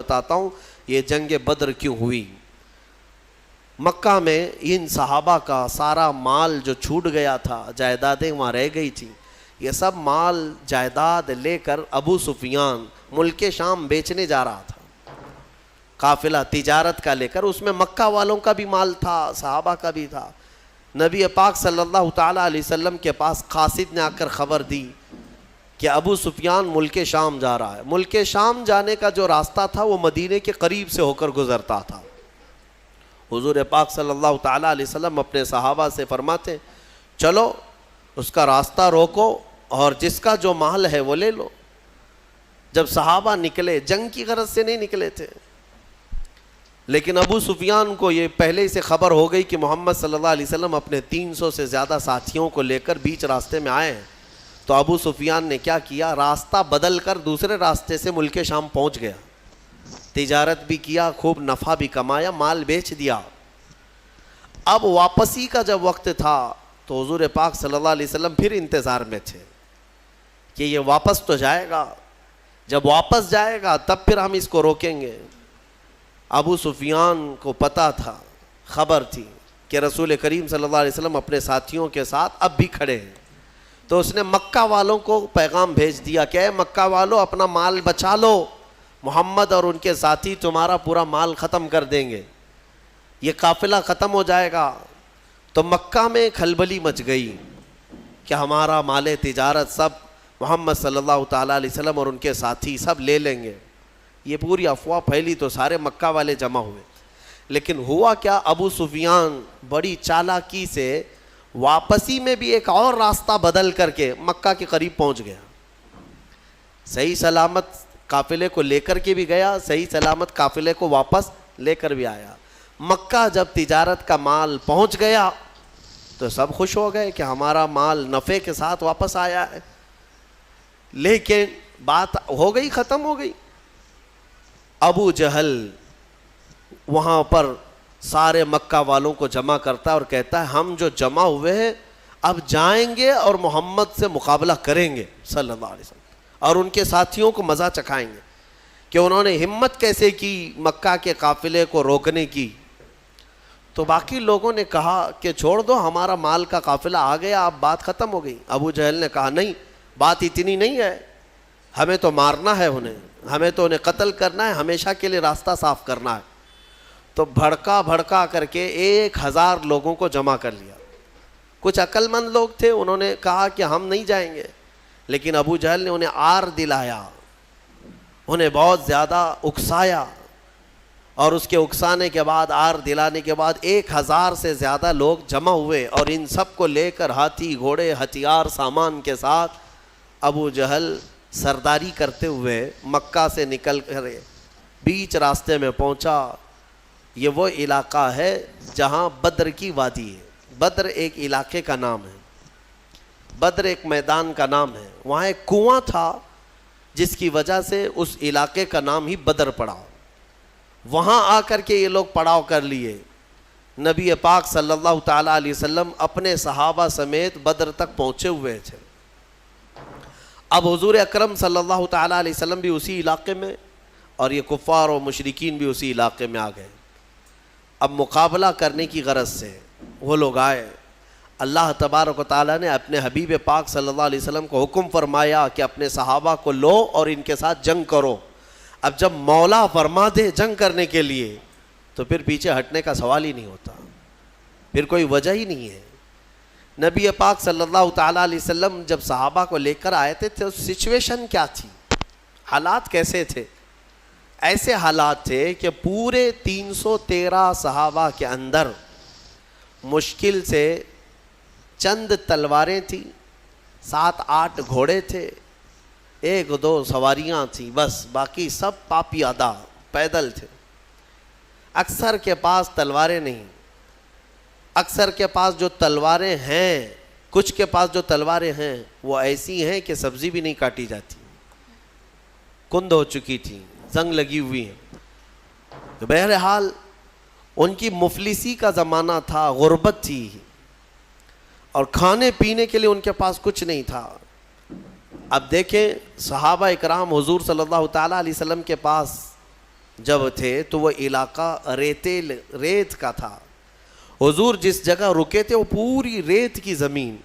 بتاتا ہوں یہ جنگ بدر کیوں ہوئی۔ مکہ میں ان صحابہ کا سارا مال جو چھوٹ گیا تھا، جائیدادیں وہاں رہ گئی تھیں، یہ سب مال جائیداد لے کر ابو سفیان ملک شام بیچنے جا رہا تھا، قافلہ تجارت کا لے کر، اس میں مکہ والوں کا بھی مال تھا، صحابہ کا بھی تھا۔ نبی پاک صلی اللہ تعالیٰ علیہ وسلم کے پاس قاصد نے آ کر خبر دی کہ ابو سفیان ملک شام جا رہا ہے۔ ملک شام جانے کا جو راستہ تھا وہ مدینے کے قریب سے ہو کر گزرتا تھا۔ حضور پاک صلی اللہ تعالیٰ علیہ وسلم اپنے صحابہ سے فرماتے چلو اس کا راستہ روکو اور جس کا جو مال ہے وہ لے لو۔ جب صحابہ نکلے، جنگ کی غرض سے نہیں نکلے تھے، لیکن ابو سفیان کو یہ پہلے سے خبر ہو گئی کہ محمد صلی اللہ علیہ وسلم اپنے 300 سے زیادہ ساتھیوں کو لے کر بیچ راستے میں آئے ہیں، تو ابو سفیان نے کیا کیا، راستہ بدل کر دوسرے راستے سے ملک شام پہنچ گیا، تجارت بھی کیا، خوب نفع بھی کمایا، مال بیچ دیا۔ اب واپسی کا جب وقت تھا تو حضور پاک صلی اللہ علیہ وسلم پھر انتظار میں تھے کہ یہ واپس تو جائے گا، جب واپس جائے گا تب پھر ہم اس کو روکیں گے۔ ابو سفیان کو پتہ تھا، خبر تھی کہ رسول کریم صلی اللہ علیہ وسلم اپنے ساتھیوں کے ساتھ اب بھی کھڑے ہیں، تو اس نے مکہ والوں کو پیغام بھیج دیا کہ اے مکہ والوں اپنا مال بچا لو، محمد اور ان کے ساتھی تمہارا پورا مال ختم کر دیں گے، یہ قافلہ ختم ہو جائے گا۔ تو مکہ میں کھلبلی مچ گئی کہ ہمارا مال تجارت سب محمد صلی اللہ تعالیٰ علیہ وسلم اور ان کے ساتھی سب لے لیں گے۔ یہ پوری افواہ پھیلی تو سارے مکہ والے جمع ہوئے، لیکن ہوا کیا، ابو سفیان بڑی چالاکی سے واپسی میں بھی ایک اور راستہ بدل کر کے مکہ کے قریب پہنچ گیا، صحیح سلامت قافلے کو لے کر کے بھی گیا، صحیح سلامت قافلے کو واپس لے کر بھی آیا۔ مکہ جب تجارت کا مال پہنچ گیا تو سب خوش ہو گئے کہ ہمارا مال نفع کے ساتھ واپس آیا ہے، لیکن بات ہو گئی، ختم ہو گئی۔ ابو جہل وہاں پر سارے مکہ والوں کو جمع کرتا ہے اور کہتا ہے ہم جو جمع ہوئے ہیں اب جائیں گے اور محمد سے مقابلہ کریں گے صلی اللہ علیہ وسلم، اور ان کے ساتھیوں کو مزہ چکھائیں گے کہ انہوں نے ہمت کیسے کی مکہ کے قافلے کو روکنے کی۔ تو باقی لوگوں نے کہا کہ چھوڑ دو، ہمارا مال کا قافلہ آ گیا، اب بات ختم ہو گئی۔ ابو جہل نے کہا نہیں، بات اتنی نہیں ہے، ہمیں تو مارنا ہے انہیں، ہمیں تو انہیں قتل کرنا ہے، ہمیشہ کے لیے راستہ صاف کرنا ہے۔ تو بھڑکا کر کے 1000 لوگوں کو جمع کر لیا۔ کچھ عقل مند لوگ تھے، انہوں نے کہا کہ ہم نہیں جائیں گے، لیکن ابو جہل نے انہیں آر دلایا، انہیں بہت زیادہ اکسایا، اور اس کے اکسانے کے بعد، آر دلانے کے بعد 1000 سے زیادہ لوگ جمع ہوئے، اور ان سب کو لے کر ہاتھی گھوڑے ہتھیار سامان کے ساتھ ابو جہل سرداری کرتے ہوئے مکہ سے نکل کر بیچ راستے میں پہنچا۔ یہ وہ علاقہ ہے جہاں بدر کی وادی ہے، بدر ایک علاقے کا نام ہے، بدر ایک میدان کا نام ہے، وہاں ایک کنواں تھا جس کی وجہ سے اس علاقے کا نام ہی بدر پڑا۔ وہاں آ کر کے یہ لوگ پڑاؤ کر لیے۔ نبی پاک صلی اللہ تعالیٰ علیہ وسلم اپنے صحابہ سمیت بدر تک پہنچے ہوئے تھے۔ اب حضور اکرم صلی اللہ تعالیٰ علیہ وسلم بھی اسی علاقے میں، اور یہ کفار و مشرکین بھی اسی علاقے میں آ گئے۔ اب مقابلہ کرنے کی غرض سے وہ لوگ آئے۔ اللہ تبارک و تعالیٰ نے اپنے حبیب پاک صلی اللہ علیہ وسلم کو حکم فرمایا کہ اپنے صحابہ کو لو اور ان کے ساتھ جنگ کرو۔ اب جب مولا فرما دے جنگ کرنے کے لیے تو پھر پیچھے ہٹنے کا سوال ہی نہیں ہوتا، پھر کوئی وجہ ہی نہیں ہے۔ نبی پاک صلی اللہ تعالیٰ علیہ وسلم جب صحابہ کو لے کر آئے تھے تو سچویشن کیا تھی، حالات کیسے تھے؟ ایسے حالات تھے کہ پورے 313 صحابہ کے اندر مشکل سے چند تلواریں تھیں، 7-8 گھوڑے تھے، 1-2 سواریاں تھیں، بس باقی سب پاپیادہ پیدل تھے۔ اکثر کے پاس تلواریں نہیں، اکثر کے پاس جو تلواریں ہیں، کچھ کے پاس جو تلواریں ہیں وہ ایسی ہیں کہ سبزی بھی نہیں کاٹی جاتی، کند ہو چکی تھی، زنگ لگی ہوئی ہیں۔ تو بہرحال ان کی مفلسی کا زمانہ تھا، غربت تھی، اور کھانے پینے کے لیے ان کے پاس کچھ نہیں تھا۔ اب دیکھیں صحابہ اکرام حضور صلی اللہ تعالیٰ علیہ وسلم کے پاس جب تھے تو وہ علاقہ ریت کا تھا. حضور جس جگہ رکے تھے وہ پوری ریت کی زمین,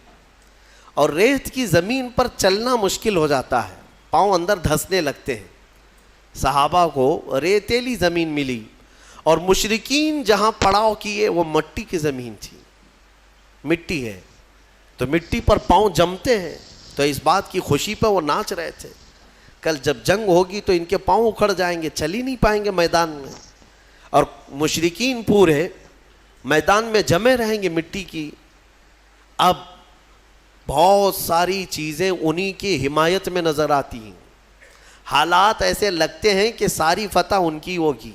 اور ریت کی زمین پر چلنا مشکل ہو جاتا ہے, پاؤں اندر دھسنے لگتے ہیں. صحابہ کو ریتیلی زمین ملی, اور مشرکین جہاں پڑاؤ کیے وہ مٹی کی زمین تھی, مٹی ہے تو مٹی پر پاؤں جمتے ہیں, تو اس بات کی خوشی پہ وہ ناچ رہے تھے. کل جب جنگ ہوگی تو ان کے پاؤں اکھڑ جائیں گے, چل ہی نہیں پائیں گے میدان میں, اور مشرکین پورے میدان میں جمے رہیں گے مٹی کی. اب بہت ساری چیزیں انہی کی حمایت میں نظر آتی ہیں, حالات ایسے لگتے ہیں کہ ساری فتح ان کی ہوگی.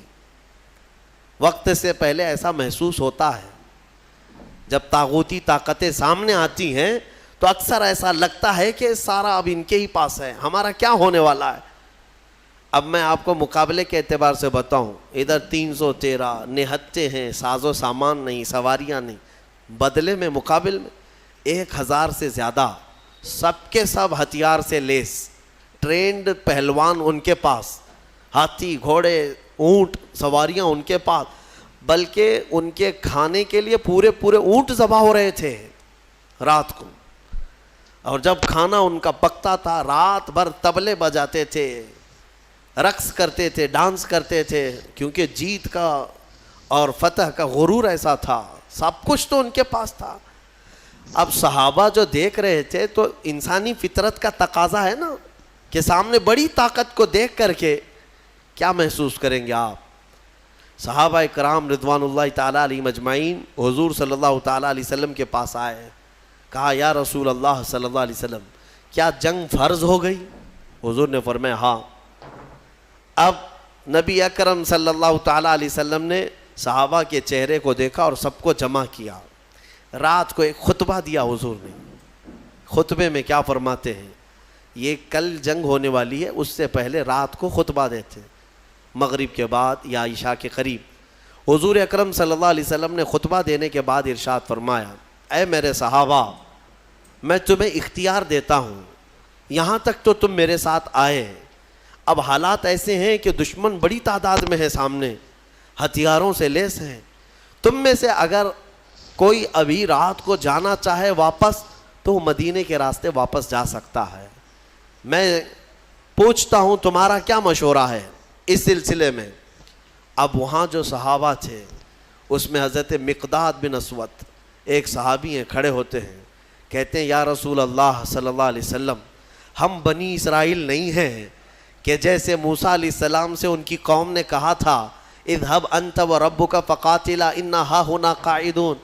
وقت سے پہلے ایسا محسوس ہوتا ہے, جب طاغوتی طاقتیں سامنے آتی ہیں تو اکثر ایسا لگتا ہے کہ سارا اب ان کے ہی پاس ہے, ہمارا کیا ہونے والا ہے. اب میں آپ کو مقابلے کے اعتبار سے بتاؤں, ادھر 313 نہتے ہیں, ساز و سامان نہیں, سواریاں نہیں, بدلے میں مقابل میں 1000 سے زیادہ سب کے سب ہتھیار سے لیس, ٹرینڈ پہلوان ان کے پاس, ہاتھی گھوڑے اونٹ سواریاں ان کے پاس, بلکہ ان کے کھانے کے لیے پورے اونٹ ذبح ہو رہے تھے رات کو. اور جب کھانا ان کا پکتا تھا رات بھر طبلے بجاتے تھے, رقص کرتے تھے, ڈانس کرتے تھے, کیونکہ جیت کا اور فتح کا غرور ایسا تھا, سب کچھ تو ان کے پاس تھا. اب صحابہ جو دیکھ رہے تھے تو انسانی فطرت کا تقاضا ہے نا کہ سامنے بڑی طاقت کو دیکھ کر کے کیا محسوس کریں گے آپ. صحابہ کرام رضوان اللہ تعالیٰ علیہم اجمعین حضور صلی اللہ تعالیٰ علیہ وسلم کے پاس آئے, کہا یا رسول اللہ صلی اللہ علیہ وسلم کیا جنگ فرض ہو گئی؟ حضور نے فرمایا ہاں. اب نبی اکرم صلی اللہ تعالیٰ علیہ وسلم نے صحابہ کے چہرے کو دیکھا اور سب کو جمع کیا. رات کو ایک خطبہ دیا حضور نے. خطبے میں کیا فرماتے ہیں, یہ کل جنگ ہونے والی ہے, اس سے پہلے رات کو خطبہ دیتے مغرب کے بعد یا عشاء کے قریب. حضور اکرم صلی اللہ علیہ وسلم نے خطبہ دینے کے بعد ارشاد فرمایا, اے میرے صحابہ میں تمہیں اختیار دیتا ہوں, یہاں تک تو تم میرے ساتھ آئے, اب حالات ایسے ہیں کہ دشمن بڑی تعداد میں ہے سامنے, ہتھیاروں سے لیس ہیں, تم میں سے اگر کوئی ابھی رات کو جانا چاہے واپس تو وہ مدینے کے راستے واپس جا سکتا ہے. میں پوچھتا ہوں تمہارا کیا مشورہ ہے اس سلسلے میں. اب وہاں جو صحابہ تھے اس میں حضرت مقداد بن اسود ایک صحابی ہیں, کھڑے ہوتے ہیں, کہتے ہیں یا رسول اللہ صلی اللہ علیہ وسلم ہم بنی اسرائیل نہیں ہیں کہ جیسے موسیٰ علیہ السلام سے ان کی قوم نے کہا تھا اذهب انت وربک فقاتلا انا ہاہنا قاعدون.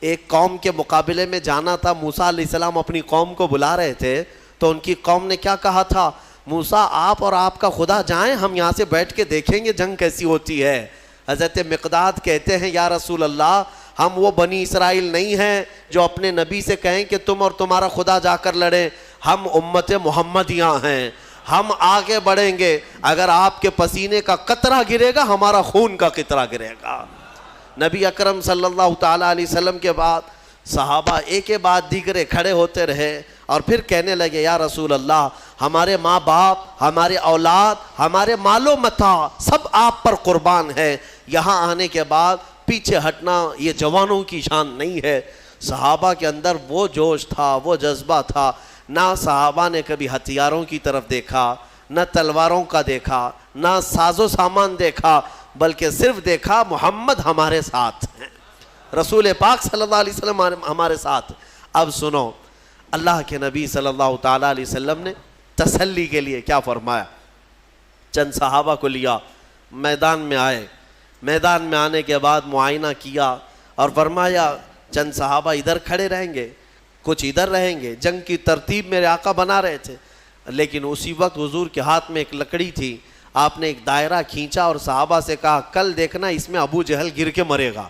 ایک قوم کے مقابلے میں جانا تھا, موسیٰ علیہ السلام اپنی قوم کو بلا رہے تھے تو ان کی قوم نے کیا کہا تھا, موسیٰ آپ اور آپ کا خدا جائیں, ہم یہاں سے بیٹھ کے دیکھیں گے جنگ کیسی ہوتی ہے. حضرت مقداد کہتے ہیں یا رسول اللہ ہم وہ بنی اسرائیل نہیں ہیں جو اپنے نبی سے کہیں کہ تم اور تمہارا خدا جا کر لڑیں, ہم امت محمدیاں ہیں, ہم آگے بڑھیں گے, اگر آپ کے پسینے کا قطرہ گرے گا ہمارا خون کا قطرہ گرے گا. نبی اکرم صلی اللہ تعالیٰ علیہ وسلم کے بعد صحابہ ایک کے بعد دیگرے کھڑے ہوتے رہے اور پھر کہنے لگے یا رسول اللہ ہمارے ماں باپ, ہمارے اولاد, ہمارے مال و متاع سب آپ پر قربان ہے, یہاں آنے کے بعد پیچھے ہٹنا یہ جوانوں کی شان نہیں ہے. صحابہ کے اندر وہ جوش تھا, وہ جذبہ تھا, نہ صحابہ نے کبھی ہتھیاروں کی طرف دیکھا, نہ تلواروں کا دیکھا, نہ ساز و سامان دیکھا, بلکہ صرف دیکھا محمد ہمارے ساتھ ہیں, رسول پاک صلی اللہ علیہ وسلم ہمارے ساتھ. اب سنو اللہ کے نبی صلی اللہ تعالیٰ علیہ وسلم نے تسلی کے لیے کیا فرمایا. چند صحابہ کو لیا, میدان میں آئے, میدان میں آنے کے بعد معائنہ کیا اور فرمایا چند صحابہ ادھر کھڑے رہیں گے, کچھ ادھر رہیں گے. جنگ کی ترتیب میرے آقا بنا رہے تھے, لیکن اسی وقت حضور کے ہاتھ میں ایک لکڑی تھی, آپ نے ایک دائرہ کھینچا اور صحابہ سے کہا کل دیکھنا اس میں ابو جہل گر کے مرے گا,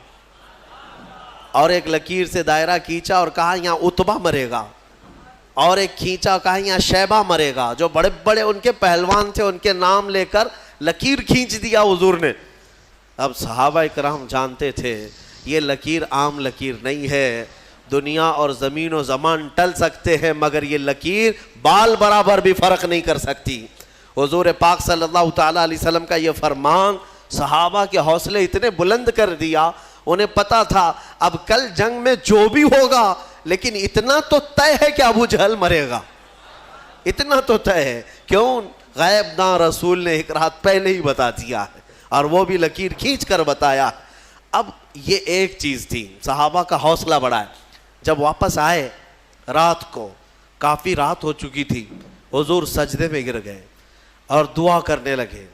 اور ایک لکیر سے دائرہ کھینچا اور کہا یہاں عتبہ مرے گا, اور ایک کھینچا کہا یہاں شیبہ مرے گا. جو بڑے بڑے ان کے پہلوان تھے ان کے نام لے کر لکیر کھینچ دیا حضور نے. اب صحابہ کرام جانتے تھے یہ لکیر عام لکیر نہیں ہے, دنیا اور زمین و زمان ٹل سکتے ہیں مگر یہ لکیر بال برابر بھی فرق نہیں کر سکتی. حضور پاک صلی اللہ تعالیٰ علیہ وسلم کا یہ فرمان صحابہ کے حوصلے اتنے بلند کر دیا، انہیں پتا تھا اب کل جنگ میں جو بھی ہوگا، لیکن اتنا تو طے ہے کہ ابو جہل مرے گا، اتنا تو طے ہے۔ کیوں؟ غیب داں رسول نے ایک رات پہلے ہی بتا دیا ہے، اور وہ بھی لکیر کھینچ کر بتایا۔ اب یہ ایک چیز تھی، صحابہ کا حوصلہ بڑھا ہے۔ جب واپس آئے رات کو، کافی رات ہو چکی تھی، حضور سجدے میں گر گئے اور دعا کرنے لگے۔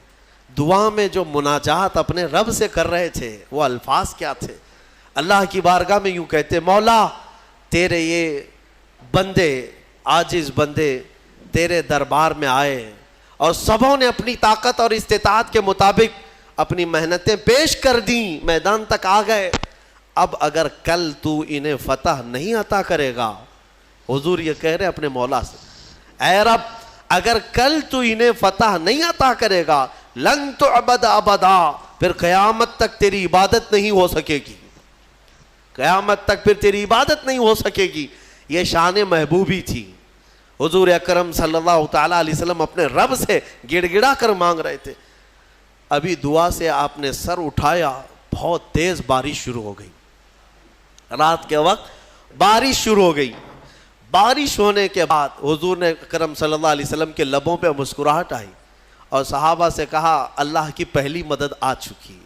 دعا میں جو مناجات اپنے رب سے کر رہے تھے، وہ الفاظ کیا تھے؟ اللہ کی بارگاہ میں یوں کہتے، مولا تیرے یہ بندے، عاجز بندے تیرے دربار میں آئے اور سبوں نے اپنی طاقت اور استطاعت کے مطابق اپنی محنتیں پیش کر دیں، میدان تک آ گئے۔ اب اگر کل تو انہیں فتح نہیں عطا کرے گا، حضور یہ کہہ رہے اپنے مولا سے، اے رب اگر کل تو انہیں فتح نہیں عطا کرے گا، لن تعبد ابدا، پھر قیامت تک تیری عبادت نہیں ہو سکے گی، قیامت تک پھر تیری عبادت نہیں ہو سکے گی۔ یہ شان محبوبی تھی۔ حضور اکرم صلی اللہ تعالیٰ علیہ وسلم اپنے رب سے گڑ گڑا کر مانگ رہے تھے۔ ابھی دعا سے آپ نے سر اٹھایا، بہت تیز بارش شروع ہو گئی، رات کے وقت بارش شروع ہو گئی۔ بارش ہونے کے بعد حضور نے اکرم صلی اللہ علیہ وسلم کے لبوں پہ مسکراہٹ آئی اور صحابہ سے کہا اللہ کی پہلی مدد آ چکی،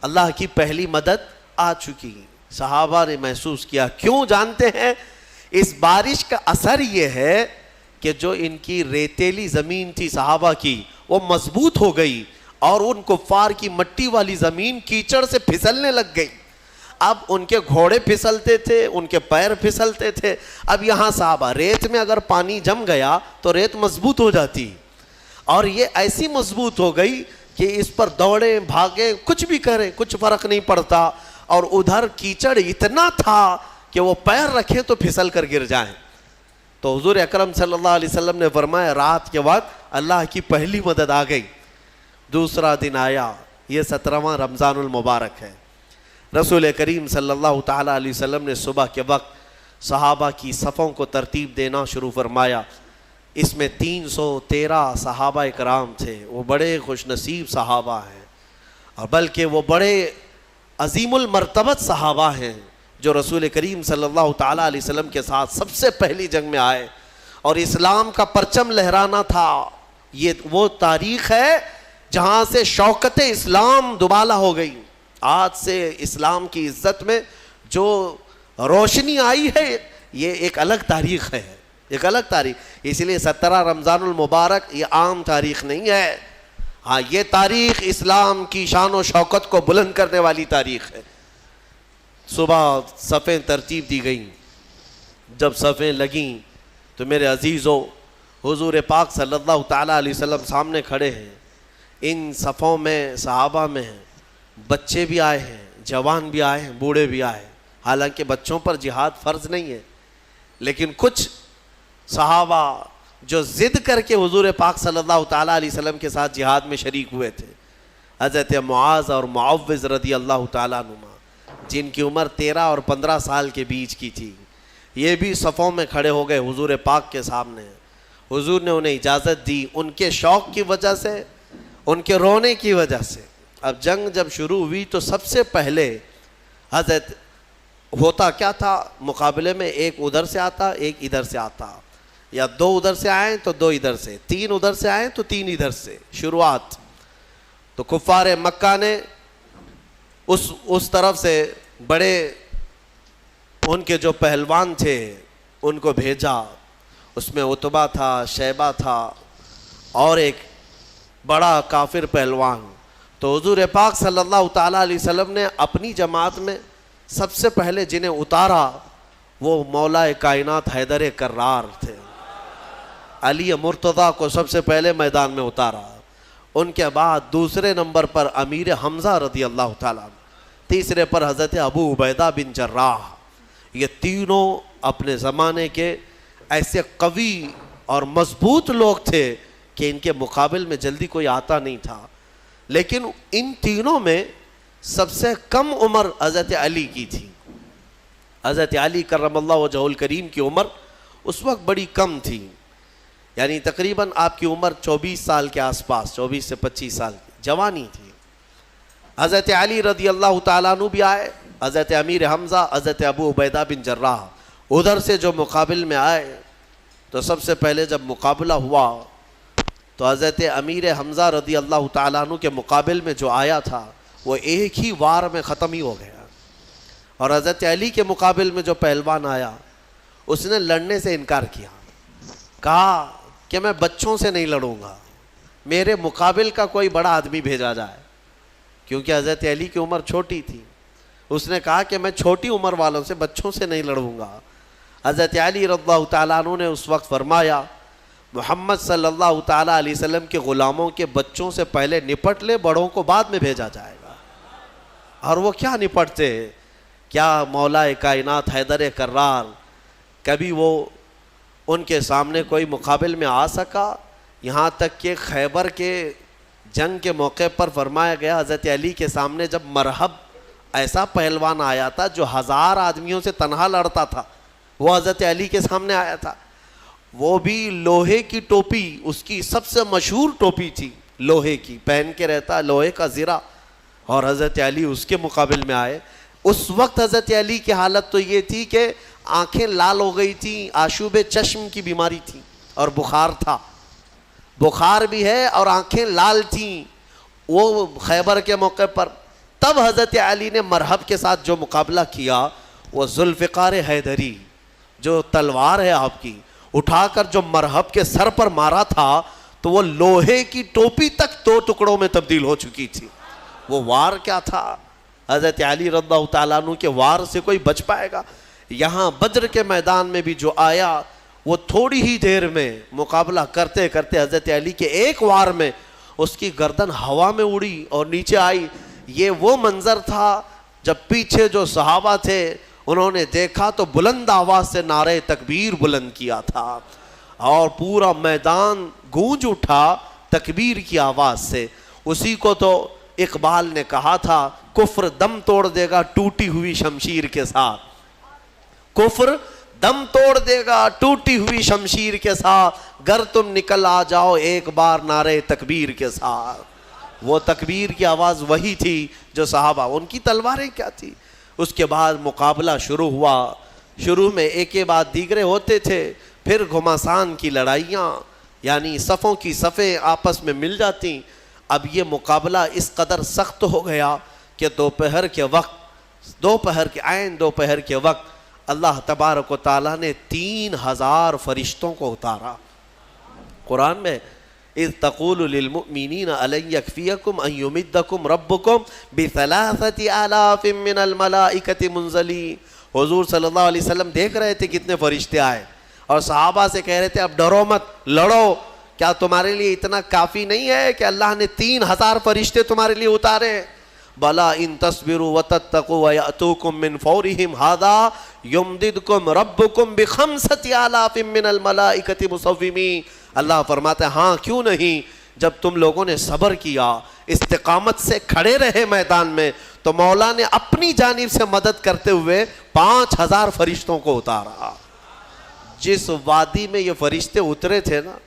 اللہ کی پہلی مدد آ چکی۔ صحابہ نے محسوس کیا، کیوں جانتے ہیں؟ اس بارش کا اثر یہ ہے کہ جو ان کی ریتیلی زمین تھی صحابہ کی، وہ مضبوط ہو گئی، اور ان کفار کی مٹی والی زمین کیچڑ سے پھسلنے لگ گئی۔ اب ان کے گھوڑے پھسلتے تھے، ان کے پیر پھسلتے تھے۔ اب یہاں صحابہ، ریت میں اگر پانی جم گیا تو ریت مضبوط ہو جاتی، اور یہ ایسی مضبوط ہو گئی کہ اس پر دوڑیں بھاگیں کچھ بھی کریں کچھ فرق نہیں پڑتا، اور ادھر کیچڑ اتنا تھا کہ وہ پیر رکھیں تو پھسل کر گر جائیں۔ تو حضور اکرم صلی اللہ علیہ وسلم نے فرمایا رات کے وقت اللہ کی پہلی مدد آ گئی۔ دوسرا دن آیا، یہ 17واں رمضان المبارک ہے۔ رسول کریم صلی اللہ تعالیٰ علیہ وسلم نے صبح کے وقت صحابہ کی صفوں کو ترتیب دینا شروع فرمایا۔ اس میں 313 صحابہ کرام تھے، وہ بڑے خوش نصیب صحابہ ہیں، اور بلکہ وہ بڑے عظیم المرتبت صحابہ ہیں جو رسول کریم صلی اللہ تعالیٰ علیہ وسلم کے ساتھ سب سے پہلی جنگ میں آئے اور اسلام کا پرچم لہرانا تھا۔ یہ وہ تاریخ ہے جہاں سے شوکت اسلام دوبالا ہو گئی۔ آج سے اسلام کی عزت میں جو روشنی آئی ہے، یہ ایک الگ تاریخ ہے، ایک الگ تاریخ۔ اس لیے 17 رمضان المبارک یہ عام تاریخ نہیں ہے، ہاں یہ تاریخ اسلام کی شان و شوکت کو بلند کرنے والی تاریخ ہے۔ صبح صفیں ترتیب دی گئیں، جب صفیں لگیں تو میرے عزیزو، حضور پاک صلی اللہ تعالیٰ علیہ وسلم سامنے کھڑے ہیں۔ ان صفوں میں صحابہ میں بچے بھی آئے ہیں، جوان بھی آئے ہیں، بوڑھے بھی آئے ہیں۔ حالانکہ بچوں پر جہاد فرض نہیں ہے، لیکن کچھ صحابہ جو ضد کر کے حضور پاک صلی اللہ تعالیٰ علیہ وسلم کے ساتھ جہاد میں شریک ہوئے تھے، حضرت معاذ اور معوذ رضی اللہ تعالیٰ عنہما، جن کی عمر 13 اور 15 سال کے بیچ کی تھی، یہ بھی صفوں میں کھڑے ہو گئے حضور پاک کے سامنے۔ حضور نے انہیں اجازت دی، ان کے شوق کی وجہ سے، ان کے رونے کی وجہ سے۔ اب جنگ جب شروع ہوئی تو سب سے پہلے حضرت ہوتا کیا تھا، مقابلے میں ایک ادھر سے آتا، ایک ادھر سے آتا، یا 2 ادھر سے آئیں تو 2 ادھر سے، 3 ادھر سے آئیں تو 3 ادھر سے شروعات۔ تو کفار مکہ نے اس طرف سے بڑے ان کے جو پہلوان تھے ان کو بھیجا، اس میں عتبہ تھا، شیبہ تھا، اور ایک بڑا کافر پہلوان۔ تو حضور پاک صلی اللہ تعالیٰ علیہ وسلم نے اپنی جماعت میں سب سے پہلے جنہیں اتارا وہ مولا کائنات حیدر کرار تھے۔ علی مرتضیٰ کو سب سے پہلے میدان میں اتارا، ان کے بعد دوسرے نمبر پر امیر حمزہ رضی اللہ تعالیٰ، تیسرے پر حضرت ابو عبیدہ بن جراح۔ یہ تینوں اپنے زمانے کے ایسے قوی اور مضبوط لوگ تھے کہ ان کے مقابل میں جلدی کوئی آتا نہیں تھا۔ لیکن ان تینوں میں سب سے کم عمر حضرت علی کی تھی۔ حضرت علی کرم اللہ وجہہ الکریم کی عمر اس وقت بڑی کم تھی، یعنی تقریباً آپ کی عمر 24 سال کے آس پاس، 24 سے 25 سال کی، جوانی تھی. حضرت علی رضی اللہ تعالیٰ عنہ بھی آئے, حضرت امیر حمزہ, حضرت ابو عبیدہ بن جراح ادھر سے جو مقابل میں آئے تو سب سے پہلے جب مقابلہ ہوا تو حضرت امیر حمزہ رضی اللہ تعالیٰ عنہ کے مقابل میں جو آیا تھا وہ ایک ہی وار میں ختم ہی ہو گیا, اور حضرت علی کے مقابل میں جو پہلوان آیا اس نے لڑنے سے انکار کیا, کہا کہ میں بچوں سے نہیں لڑوں گا, میرے مقابل کا کوئی بڑا آدمی بھیجا جائے, کیونکہ حضرت علی کی عمر چھوٹی تھی. اس نے کہا کہ میں چھوٹی عمر والوں سے, بچوں سے نہیں لڑوں گا. حضرت علی رضی اللہ تعالیٰ عنہ نے اس وقت فرمایا محمد صلی اللہ تعالیٰ علیہ وسلم کے غلاموں کے بچوں سے پہلے نپٹ لے, بڑوں کو بعد میں بھیجا جائے گا. اور وہ کیا نپٹتے, کیا مولا کائنات حیدر کرار کبھی وہ ان کے سامنے کوئی مقابل میں آ سکا؟ یہاں تک کہ خیبر کے جنگ کے موقع پر فرمایا گیا حضرت علی کے سامنے جب مرحب ایسا پہلوان آیا تھا جو 1000 آدمیوں سے تنہا لڑتا تھا, وہ حضرت علی کے سامنے آیا تھا. وہ بھی لوہے کی ٹوپی, اس کی سب سے مشہور ٹوپی تھی لوہے کی, پہن کے رہتا لوہے کا زرہ, اور حضرت علی اس کے مقابل میں آئے. اس وقت حضرت علی کی حالت تو یہ تھی کہ آنکھیں لال ہو گئی تھیں, آشوب چشم کی بیماری تھی اور بخار تھا, بخار بھی ہے اور آنکھیں لال تھیں وہ خیبر کے موقع پر. تب حضرت علی نے مرحب کے ساتھ جو مقابلہ کیا وہ ذوالفقار حیدری, جو تلوار ہے آپ کی, اٹھا کر جو مرحب کے سر پر مارا تھا تو وہ لوہے کی ٹوپی تک 2 ٹکڑوں میں تبدیل ہو چکی تھی. وہ وار کیا تھا, حضرت علی رضی اللہ تعالیٰ عنہ کے وار سے کوئی بچ پائے گا؟ یہاں بدر کے میدان میں بھی جو آیا وہ تھوڑی ہی دیر میں مقابلہ کرتے کرتے حضرت علی کے ایک وار میں اس کی گردن ہوا میں اڑی اور نیچے آئی. یہ وہ منظر تھا جب پیچھے جو صحابہ تھے انہوں نے دیکھا تو بلند آواز سے نعرہ تکبیر بلند کیا تھا اور پورا میدان گونج اٹھا تکبیر کی آواز سے. اسی کو تو اقبال نے کہا تھا کفر دم توڑ دے گا ٹوٹی ہوئی شمشیر کے ساتھ, کفر دم توڑ دے گا ٹوٹی ہوئی شمشیر کے ساتھ, گر تم نکل آ جاؤ ایک بار نعرہ تکبیر کے ساتھ. وہ تکبیر کی آواز وہی تھی جو صحابہ, ان کی تلواریں کیا تھی. اس کے بعد مقابلہ شروع ہوا. شروع میں ایک کے بعد دیگرے ہوتے تھے, پھر گھمسان کی لڑائیاں, یعنی صفوں کی صفیں آپس میں مل جاتی. اب یہ مقابلہ اس قدر سخت ہو گیا کہ دوپہر کے وقت اللہ تبارک و تعالیٰ نے 3000 فرشتوں کو اتارا. قرآن میں اذ تقول للمؤمنین الن یکفیکم ان یمدکم ربکم ب3000 من الملائکۃ منزلین. حضور صلی اللہ علیہ وسلم دیکھ رہے تھے کتنے فرشتے آئے اور صحابہ سے کہہ رہے تھے اب ڈرو مت, لڑو. کیا تمہارے لیے اتنا کافی نہیں ہے کہ اللہ نے 3000 فرشتے تمہارے لیے اتارے؟ بلا ان تصبروا وتتقوا ويأتوكم من فورهم هذا يمددكم ربكم ب5000 من الملائکۃ مصومین. اللہ فرماتا ہے ہاں کیوں نہیں, جب تم لوگوں نے صبر کیا, استقامت سے کھڑے رہے میدان میں, تو مولا نے اپنی جانب سے مدد کرتے ہوئے 5000 فرشتوں کو اتارا. جس وادی میں یہ فرشتے اترے تھے نا,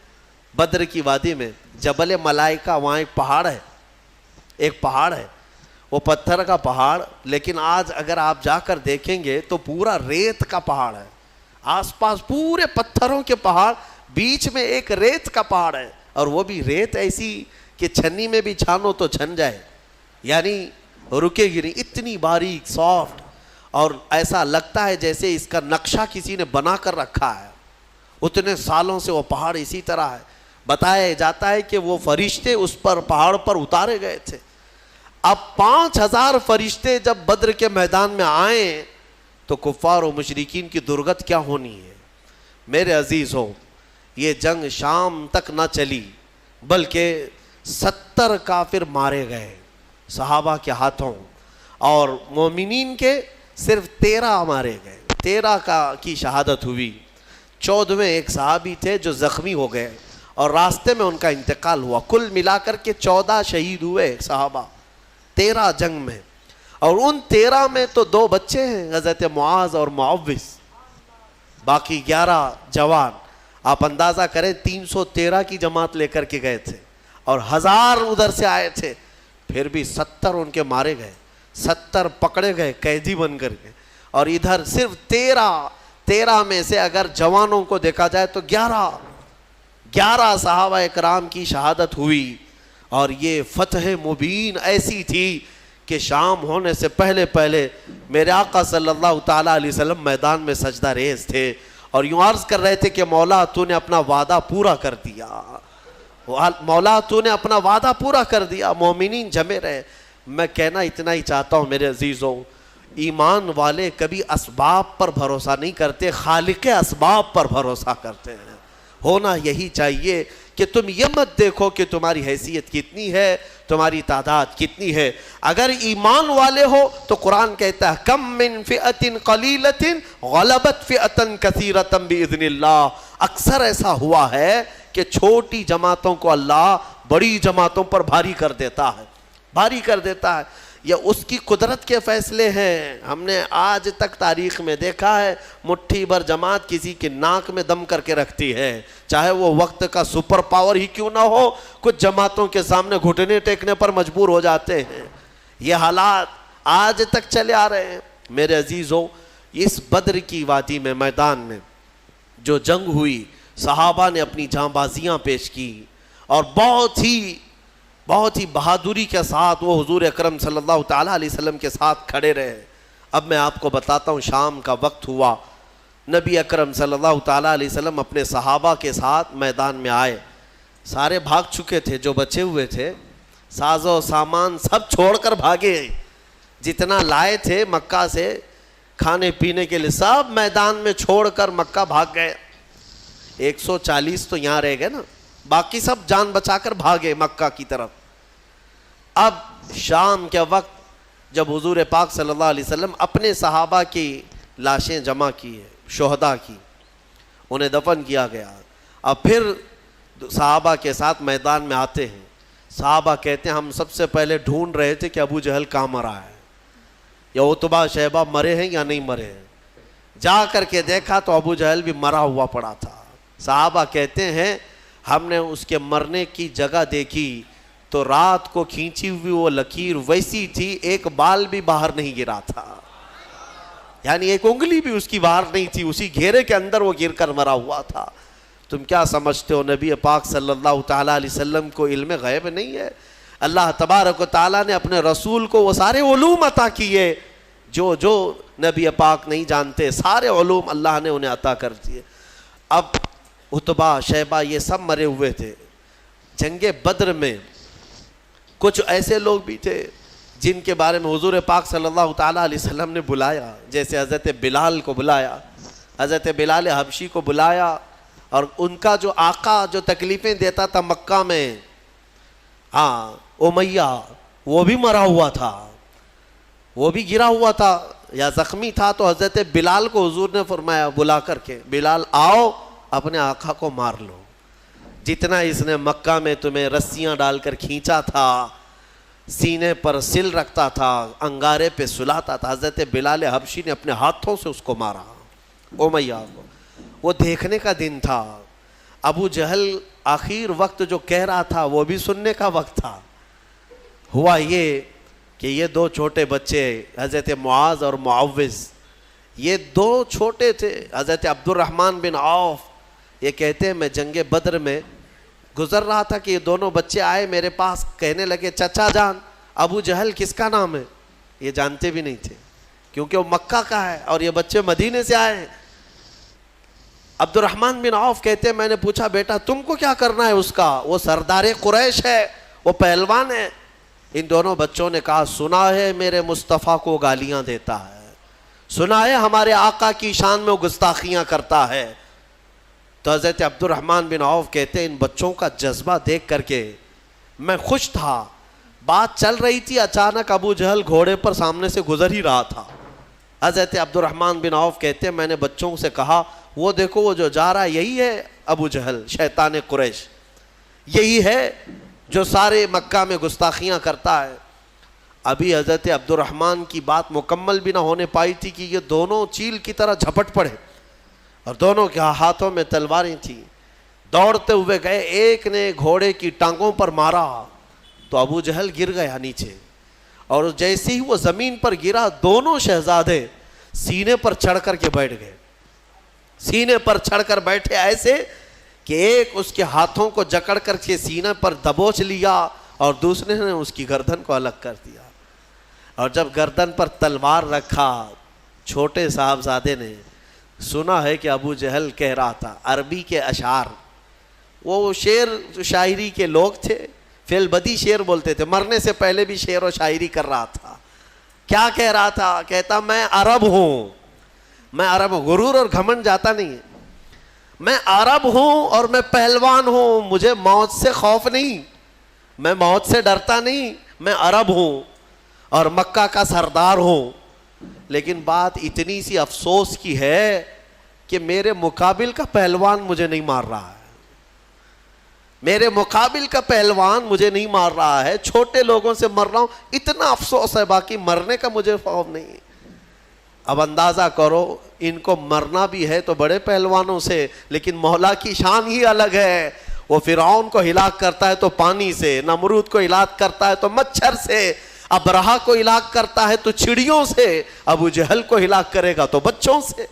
بدر کی وادی میں, جبل ملائکہ, وہاں ایک پہاڑ ہے, وہ پتھر کا پہاڑ, لیکن آج اگر آپ جا کر دیکھیں گے تو پورا ریت کا پہاڑ ہے. آس پاس پورے پتھروں کے پہاڑ, بیچ میں ایک ریت کا پہاڑ ہے, اور وہ بھی ریت ایسی کہ چھنی میں بھی چھانو تو چھن جائے, یعنی رکے گی نہیں, اتنی باریک سافٹ, اور ایسا لگتا ہے جیسے اس کا نقشہ کسی نے بنا کر رکھا ہے. اتنے سالوں سے وہ پہاڑ اسی طرح ہے. بتایا جاتا ہے کہ وہ فرشتے اس پر پہاڑ پر اتارے گئے تھے. اب 5000 فرشتے جب بدر کے میدان میں آئیں تو کفار و مشرکین کی درگت کیا ہونی ہے. میرے عزیز ہو, یہ جنگ شام تک نہ چلی بلکہ 70 کافر مارے گئے صحابہ کے ہاتھوں, اور مومنین کے صرف 13 مارے گئے. 13 کی شہادت ہوئی. 14ویں ایک صحابی تھے جو زخمی ہو گئے اور راستے میں ان کا انتقال ہوا. کل ملا کر کے 14 شہید ہوئے صحابہ 13 جنگ میں, اور ان 13 میں تو 2 بچے ہیں, حضرت معاذ اور معوذ, باقی 11 جوان. آپ اندازہ کریں 313 کی جماعت لے کر کے گئے تھے اور 1000 ادھر سے آئے تھے. پھر بھی 70 ان کے مارے گئے، 70 پکڑے گئے قیدی بن کر کے، اور ادھر صرف 13 میں سے اگر جوانوں کو دیکھا جائے تو 11 صحابہ اکرام کی شہادت ہوئی. اور یہ فتح مبین ایسی تھی کہ شام ہونے سے پہلے میرے آقا صلی اللہ تعالیٰ علیہ وسلم میدان میں سجدہ ریز تھے اور یوں عرض کر رہے تھے کہ مولا تو نے اپنا وعدہ پورا کر دیا، مولا تو نے اپنا وعدہ پورا کر دیا، مومنین جمے رہے. میں کہنا اتنا ہی چاہتا ہوں میرے عزیزوں، ایمان والے کبھی اسباب پر بھروسہ نہیں کرتے، خالق اسباب پر بھروسہ کرتے ہیں. ہونا یہی چاہیے کہ تم یہ مت دیکھو کہ تمہاری حیثیت کتنی ہے، تمہاری تعداد کتنی ہے. اگر ایمان والے ہو تو قرآن کہتا ہے کم من فئۃ قلیلۃ غلبت فئۃ کثیرۃ باذن اللہ. اکثر ایسا ہوا ہے کہ چھوٹی جماعتوں کو اللہ بڑی جماعتوں پر بھاری کر دیتا ہے. یہ اس کی قدرت کے فیصلے ہیں. ہم نے آج تک تاریخ میں دیکھا ہے مٹھی بھر جماعت کسی کے ناک میں دم کر کے رکھتی ہے، چاہے وہ وقت کا سپر پاور ہی کیوں نہ ہو. کچھ جماعتوں کے سامنے گھٹنے ٹیکنے پر مجبور ہو جاتے ہیں. یہ حالات آج تک چلے آ رہے ہیں. میرے عزیزوں، اس بدر کی وادی میں میدان میں جو جنگ ہوئی، صحابہ نے اپنی جاں بازیاں پیش کی اور بہت ہی بہادری کے ساتھ وہ حضور اکرم صلی اللہ تعالیٰ علیہ وسلم کے ساتھ کھڑے رہے. اب میں آپ کو بتاتا ہوں، شام کا وقت ہوا، نبی اکرم صلی اللہ تعالیٰ علیہ وسلم اپنے صحابہ کے ساتھ میدان میں آئے. سارے بھاگ چکے تھے، جو بچے ہوئے تھے ساز و سامان سب چھوڑ کر بھاگے. جتنا لائے تھے مکہ سے کھانے پینے کے لیے سب میدان میں چھوڑ کر مکہ بھاگ گئے. 140 تو یہاں رہ گئے نا، باقی سب جان بچا کر بھاگے مکہ کی طرف. اب شام کے وقت جب حضور پاک صلی اللہ علیہ وسلم اپنے صحابہ کی لاشیں جمع کی ہے، شہداء کی، انہیں دفن کیا گیا. اب پھر صحابہ کے ساتھ میدان میں آتے ہیں. صحابہ کہتے ہیں ہم سب سے پہلے ڈھونڈ رہے تھے کہ ابو جہل کہاں مرا ہے، یا عتبہ شیبہ مرے ہیں یا نہیں مرے ہیں. جا کر کے دیکھا تو ابو جہل بھی مرا ہوا پڑا تھا. صحابہ کہتے ہیں ہم نے اس کے مرنے کی جگہ دیکھی تو رات کو کھینچی ہوئی وہ لکیر ویسی تھی، ایک بال بھی باہر نہیں گرا تھا، یعنی ایک انگلی بھی اس کی باہر نہیں تھی، اسی گھیرے کے اندر وہ گر کر مرا ہوا تھا. تم کیا سمجھتے ہو نبی پاک صلی اللہ تعالیٰ علیہ وسلم کو علم غیب نہیں ہے؟ اللہ تبارک و تعالیٰ نے اپنے رسول کو وہ سارے علوم عطا کیے جو نبی پاک نہیں جانتے، سارے علوم اللہ نے انہیں عطا کر دیے. اب عتبہ شیبہ یہ سب مرے ہوئے تھے. جنگ بدر میں کچھ ایسے لوگ بھی تھے جن کے بارے میں حضور پاک صلی اللہ تعالیٰ علیہ وسلم نے بلایا، جیسے حضرت بلال کو بلایا، حضرت بلال حبشی کو بلایا. اور ان کا جو آقا جو تکلیفیں دیتا تھا مکہ میں، امیہ، وہ بھی مرا ہوا تھا، وہ بھی گرا ہوا تھا یا زخمی تھا. تو حضرت بلال کو حضور نے فرمایا بلا کر کے، بلال آؤ اپنے آقا کو مار لو. جتنا اس نے مکہ میں تمہیں رسیاں ڈال کر کھینچا تھا، سینے پر سل رکھتا تھا، انگارے پہ سلاتا تھا، حضرت بلال حبشی نے اپنے ہاتھوں سے اس کو مارا، امیہ کو. وہ دیکھنے کا دن تھا. ابو جہل آخر وقت جو کہہ رہا تھا وہ بھی سننے کا وقت تھا. ہوا یہ کہ یہ دو چھوٹے بچے حضرت معاذ اور معوذ، یہ دو چھوٹے تھے. حضرت عبد الرحمن بن عوف یہ کہتے ہیں میں جنگ بدر میں گزر رہا تھا کہ یہ دونوں بچے آئے میرے پاس، کہنے لگے چچا جان ابو جہل کس کا نام ہے؟ یہ جانتے بھی نہیں تھے کیونکہ وہ مکہ کا ہے اور یہ بچے مدینے سے آئے ہیں. عبد الرحمن بن عوف کہتے ہیں میں نے پوچھا بیٹا تم کو کیا کرنا ہے اس کا؟ وہ سردار قریش ہے، وہ پہلوان ہے. ان دونوں بچوں نے کہا سنا ہے میرے مصطفیٰ کو گالیاں دیتا ہے، سنا ہے ہمارے آقا کی شان میں وہ گستاخیاں کرتا ہے. تو حضرت عبد الرحمن بن عوف کہتے ہیں ان بچوں کا جذبہ دیکھ کر کے میں خوش تھا. بات چل رہی تھی، اچانک ابو جہل گھوڑے پر سامنے سے گزر ہی رہا تھا. حضرت عبد الرحمن بن عوف کہتے ہیں میں نے بچوں سے کہا وہ دیکھو وہ جو جا رہا ہے یہی ہے ابو جہل شیطان قریش، یہی ہے جو سارے مکہ میں گستاخیاں کرتا ہے. ابھی حضرت عبد الرحمن کی بات مکمل بھی نہ ہونے پائی تھی کہ یہ دونوں چیل کی طرح جھپٹ پڑے اور دونوں کے ہاتھوں میں تلواریں تھیں. دوڑتے ہوئے گئے، ایک نے گھوڑے کی ٹانگوں پر مارا، تو ابو جہل گر گیا نیچے، اور جیسے ہی وہ زمین پر گرا دونوں شہزادے سینے پر چڑھ کر کے بیٹھ گئے، سینے پر چڑھ کر بیٹھے ایسے کہ ایک اس کے ہاتھوں کو جکڑ کر کے سینے پر دبوچ لیا اور دوسرے نے اس کی گردن کو الگ کر دیا. اور جب گردن پر تلوار رکھا، چھوٹے صاحبزادے نے سنا ہے کہ ابو جہل کہہ رہا تھا عربی کے اشعار، وہ شعر شاعری کے لوگ تھے، فی البدی شعر بولتے تھے، مرنے سے پہلے بھی شعر و شاعری کر رہا تھا. کیا کہہ رہا تھا؟ کہتا میں عرب ہوں، میں عرب ہوں. غرور اور گھمنڈ جاتا نہیں ہے. میں عرب ہوں اور میں پہلوان ہوں، مجھے موت سے خوف نہیں، میں موت سے ڈرتا نہیں، میں عرب ہوں اور مکہ کا سردار ہوں. لیکن بات اتنی سی افسوس کی ہے کہ میرے مقابل کا پہلوان مجھے نہیں مار رہا ہے، میرے مقابل کا پہلوان مجھے نہیں مار رہا ہے، چھوٹے لوگوں سے مر رہا ہوں، اتنا افسوس ہے، باقی مرنے کا مجھے خوف نہیں ہے. اب اندازہ کرو، ان کو مرنا بھی ہے تو بڑے پہلوانوں سے، لیکن مولا کی شان ہی الگ ہے. وہ فرعون کو ہلاک کرتا ہے تو پانی سے، نمرود کو ہلاک کرتا ہے تو مچھر سے، ابرہا کو ہلاک کرتا ہے تو چڑیوں سے، ابو جہل کو ہلاک کرے گا تو بچوں سے.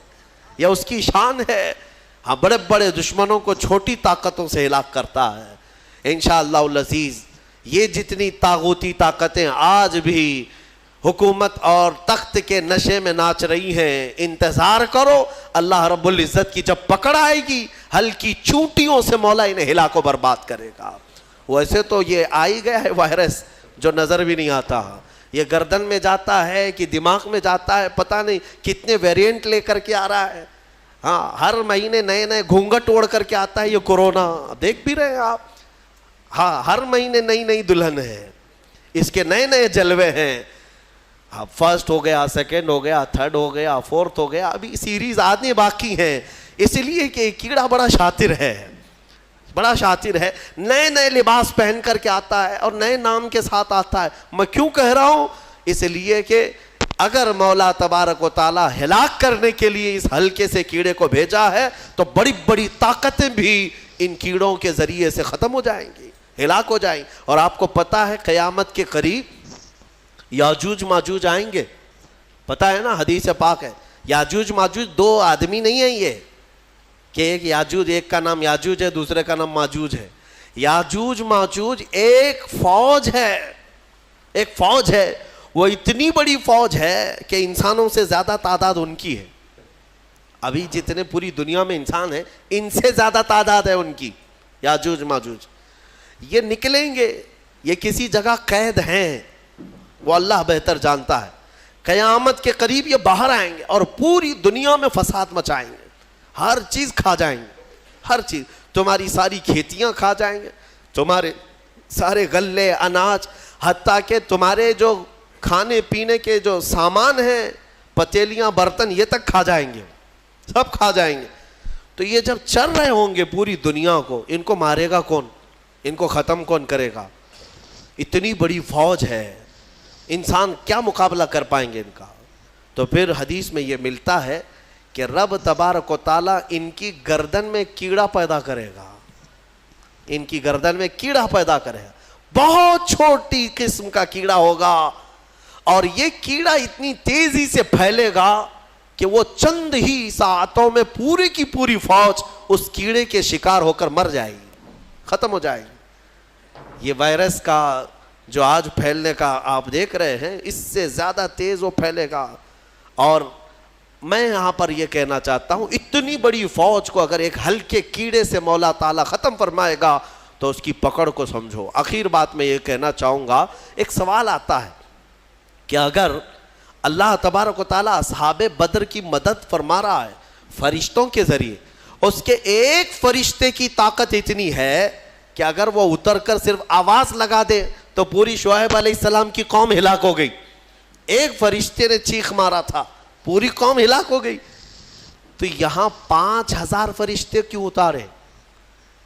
یہ اس کی شان ہے. ہاں، بڑے بڑے دشمنوں کو چھوٹی طاقتوں سے ہلاک کرتا ہے. انشاءاللہ العزیز یہ جتنی طاغوتی طاقتیں آج بھی حکومت اور تخت کے نشے میں ناچ رہی ہیں، انتظار کرو اللہ رب العزت کی جب پکڑ آئے گی، ہلکی چونٹیوں سے مولا انہیں ہلا کو برباد کرے گا. ویسے تو یہ آئی گیا ہے وائرس جو نظر بھی نہیں آتا، یہ گردن میں جاتا ہے کہ دماغ میں جاتا ہے، پتہ نہیں کتنے ویریئنٹ لے کر کے آ رہا ہے. ہاں، ہر مہینے نئے نئے گھونگھٹ اوڑھ کر کے آتا ہے یہ کورونا، دیکھ بھی رہے ہیں آپ. ہاں، ہر مہینے نئی نئی دلہن ہے، اس کے نئے نئے جلوے ہیں. ہاں، فرسٹ ہو گیا، سیکنڈ ہو گیا، تھرڈ ہو گیا، فورتھ ہو گیا، ابھی سیریز آنے باقی ہیں. اس لیے کہ کیڑا بڑا شاطر ہے، بڑا شاطر ہے، نئے نئے لباس پہن کر کے آتا ہے اور نئے نام کے ساتھ آتا ہے. میں کیوں کہہ رہا ہوں؟ اس لیے کہ اگر مولا تبارک و تعالی ہلاک کرنے کے لیے اس ہلکے سے کیڑے کو بھیجا ہے تو بڑی بڑی طاقتیں بھی ان کیڑوں کے ذریعے سے ختم ہو جائیں گی، ہلاک ہو جائیں. اور آپ کو پتا ہے قیامت کے قریب یاجوج ماجوج آئیں گے، پتا ہے نا، حدیث پاک ہے. یاجوج ماجوج دو آدمی نہیں ہیں یہ کہ ایک یاجوج، ایک کا نام یاجوج ہے دوسرے کا نام ماجوج ہے. یاجوج ماجوج ایک فوج ہے، ایک فوج ہے. وہ اتنی بڑی فوج ہے کہ انسانوں سے زیادہ تعداد ان کی ہے. ابھی جتنے پوری دنیا میں انسان ہیں ان سے زیادہ تعداد ہے ان کی. یاجوج ماجوج یہ نکلیں گے، یہ کسی جگہ قید ہیں، وہ اللہ بہتر جانتا ہے. قیامت کے قریب یہ باہر آئیں گے اور پوری دنیا میں فساد مچائیں گے، ہر چیز کھا جائیں گے، ہر چیز. تمہاری ساری کھیتیاں کھا جائیں گے، تمہارے سارے غلے اناج، حتیٰ کہ تمہارے جو کھانے پینے کے جو سامان ہیں، پتیلیاں برتن، یہ تک کھا جائیں گے، سب کھا جائیں گے. تو یہ جب چل رہے ہوں گے پوری دنیا کو، ان کو مارے گا کون؟ ان کو ختم کون کرے گا؟ اتنی بڑی فوج ہے، انسان کیا مقابلہ کر پائیں گے ان کا؟ تو پھر حدیث میں یہ ملتا ہے کہ رب تبارک و تعالیٰ ان کی گردن میں کیڑا پیدا کرے گا، ان کی گردن میں کیڑا پیدا کرے گا. بہت چھوٹی قسم کا کیڑا ہوگا اور یہ کیڑا اتنی تیزی سے پھیلے گا کہ وہ چند ہی ساعتوں میں پوری کی پوری فوج اس کیڑے کے شکار ہو کر مر جائے گی، ختم ہو جائے گی. یہ وائرس کا جو آج پھیلنے کا آپ دیکھ رہے ہیں، اس سے زیادہ تیز وہ پھیلے گا. اور میں یہاں پر یہ کہنا چاہتا ہوں، اتنی بڑی فوج کو اگر ایک ہلکے کیڑے سے مولا تعالیٰ ختم فرمائے گا تو اس کی پکڑ کو سمجھو. آخر بات میں یہ کہنا چاہوں گا، ایک سوال آتا ہے کہ اگر اللہ تبارک و تعالیٰ اصحاب بدر کی مدد فرما رہا ہے فرشتوں کے ذریعے، اس کے ایک فرشتے کی طاقت اتنی ہے کہ اگر وہ اتر کر صرف آواز لگا دے تو پوری شعیب علیہ السلام کی قوم ہلاک ہو گئی. ایک فرشتے نے چیخ مارا تھا، پوری قوم ہلاک ہو گئی. تو یہاں 5000 فرشتے کیوں اتارے؟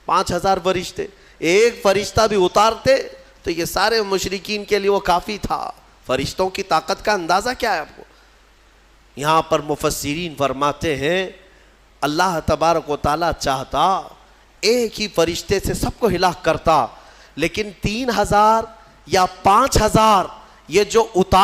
5000 فرشتے، ایک فرشتہ بھی اتارتے تو یہ سارے مشرکین کے لیے وہ کافی تھا. فرشتوں کی طاقت کا اندازہ کیا ہے آپ کو؟ یہاں پر مفسرین فرماتے ہیں اللہ تبارک و تعالیٰ چاہتا ایک ہی فرشتے سے سب کو ہلاک کرتا، لیکن 3000 یا 5,000 یہ جو اتار